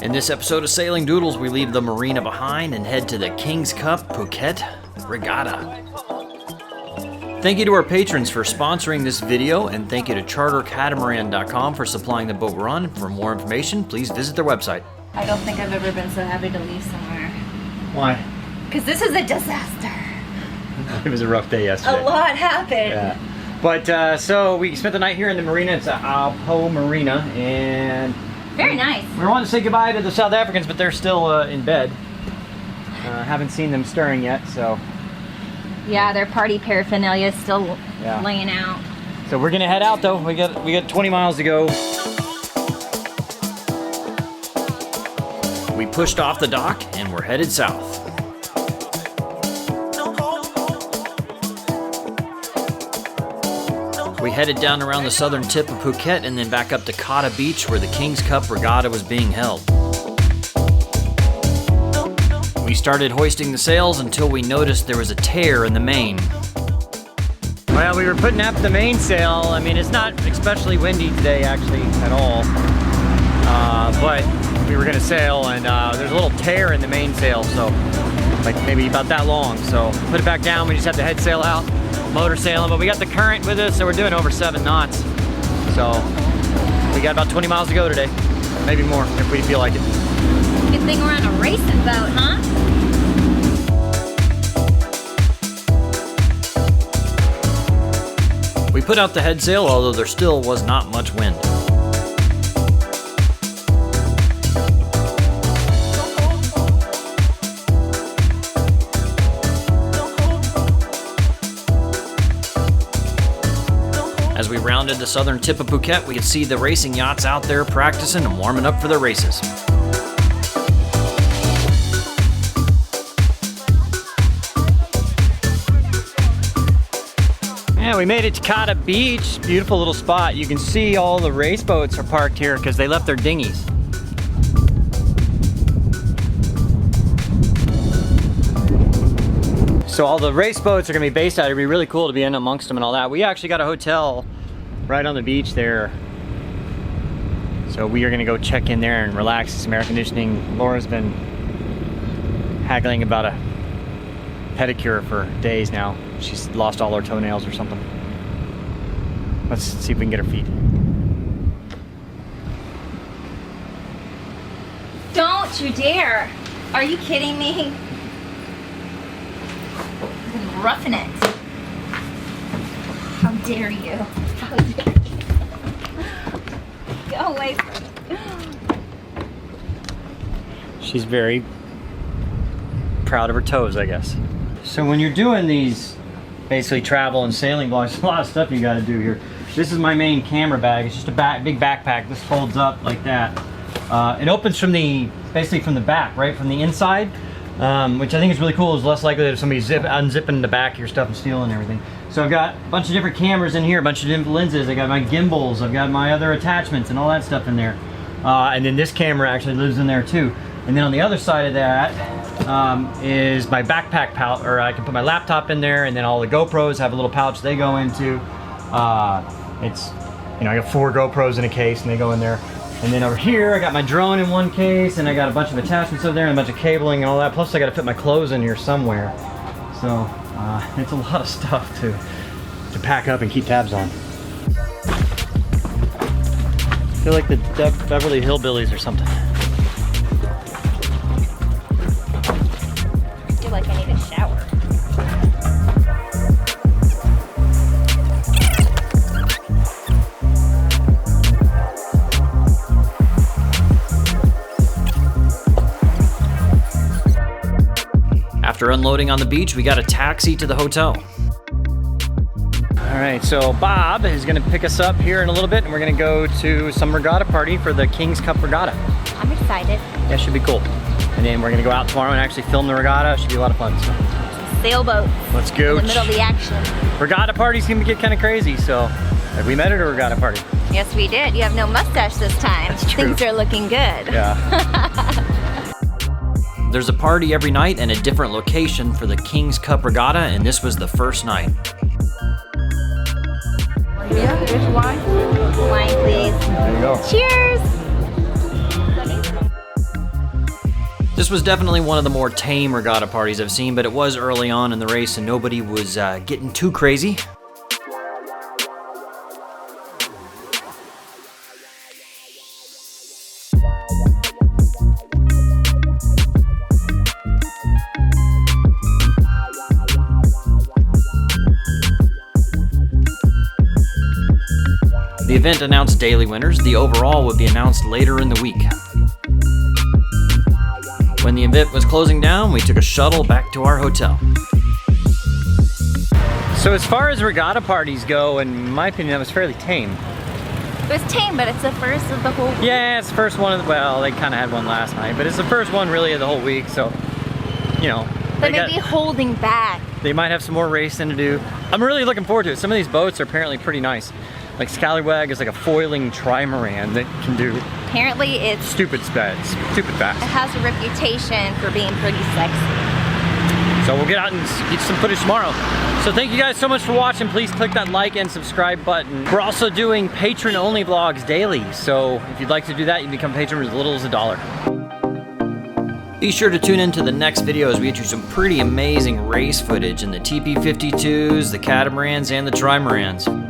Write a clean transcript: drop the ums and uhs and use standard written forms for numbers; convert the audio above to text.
In this episode of Sailing Doodles, we leave the marina behind and head to the King's Cup Phuket Regatta. Thank you to our patrons for sponsoring this video, and thank you to chartercatamaran.com for supplying the boat run. For more information, please visit their website. I don't think I've ever been so happy to leave somewhere. Why? Because this is a disaster. It was a rough day yesterday. A lot happened. Yeah. But so we spent the night here in the marina. It's Alpo Marina, and very nice. We wanted to say goodbye to the South Africans, but they're still in bed. Haven't seen them stirring yet, so. Yeah, their party paraphernalia is still laying out. So we're gonna head out though. We got 20 miles to go. We pushed off the dock and we're headed south. We headed down around the southern tip of Phuket and then back up to Kata Beach where the King's Cup Regatta was being held. We started hoisting the sails until we noticed there was a tear in the main. Well, we were putting up the mainsail. I mean, it's not especially windy today actually at all. But we were gonna sail and there's a little tear in the mainsail, so like maybe about that long. So put it back down, we just had the head sail out. Motor sailing, but we got the current with us, so we're doing over 7 knots. So we got about 20 miles to go today, maybe more if we feel like it. Good thing we're on a racing boat, huh? We put out the head sail, although there still was not much wind. As we rounded the southern tip of Phuket, we could see the racing yachts out there practicing and warming up for their races. Yeah, we made it to Kata Beach. Beautiful little spot. You can see all the race boats are parked here because they left their dinghies. So all the race boats are gonna be based out. It'd be really cool to be in amongst them and all that. We actually got a hotel right on the beach there. So we are gonna go check in there and relax, some air conditioning. Laura's been haggling about a pedicure for days now. She's lost all her toenails or something. Let's see if we can get her feet. Don't you dare. Are you kidding me? Roughing it. How dare you? How dare you? Go away from me. She's very proud of her toes, I guess. So when you're doing these basically travel and sailing vlogs, there's a lot of stuff you gotta do here. This is my main camera bag. It's just a big backpack. This folds up like that. It opens from basically from the back, right? From the inside. Which I think is really cool. It's less likely that if somebody's unzipping the back of your stuff and stealing everything. So I've got a bunch of different cameras in here, a bunch of different lenses. I got my gimbals, I've got my other attachments and all that stuff in there. And then this camera actually lives in there too. And then on the other side of that is my backpack pouch, or I can put my laptop in there, and then all the GoPros have a little pouch they go into. It's, you know, I got 4 GoPros in a case and they go in there. And then over here, I got my drone in one case, and I got a bunch of attachments over there, and a bunch of cabling and all that. Plus, I got to fit my clothes in here somewhere. So, it's a lot of stuff to pack up and keep tabs on. I feel like the Beverly Hillbillies or something. I feel like I need a shower. After unloading on the beach, we got a taxi to the hotel. All right, so Bob is gonna pick us up here in a little bit, and we're gonna go to some regatta party for the King's Cup Regatta. I'm excited. Yeah, should be cool. And then we're gonna go out tomorrow and actually film the regatta. Should be a lot of fun. So. Sailboat. Let's go. In the middle of the action. Regatta parties seem to get kind of crazy, so we met at a regatta party. Yes, we did. You have no mustache this time. That's true. Things are looking good. Yeah. There's a party every night and a different location for the King's Cup Regatta, and this was the first night. Yeah, there's wine. Wine, please. There you go. Cheers! This was definitely one of the more tame regatta parties I've seen, but it was early on in the race and nobody was getting too crazy. The event announced daily winners. The overall would be announced later in the week. When the event was closing down, we took a shuttle back to our hotel. So as far as regatta parties go, in my opinion, that was fairly tame. It was tame, but it's the first of the whole week. Yeah, it's the first one of the, well, they kind of had one last night, but it's the first one really of the whole week, so, you know. But maybe holding back. They might have some more racing to do. I'm really looking forward to it. Some of these boats are apparently pretty nice. Like Scallywag is like a foiling trimaran that can do Apparently it's stupid fast. It has a reputation for being pretty sexy. So we'll get out and get some footage tomorrow. So thank you guys so much for watching. Please click that like and subscribe button. We're also doing patron only vlogs daily. So if you'd like to do that, you can become a patron for as little as $1. Be sure to tune in to the next video as we get you some pretty amazing race footage in the TP52s, the Catamarans, and the Trimarans.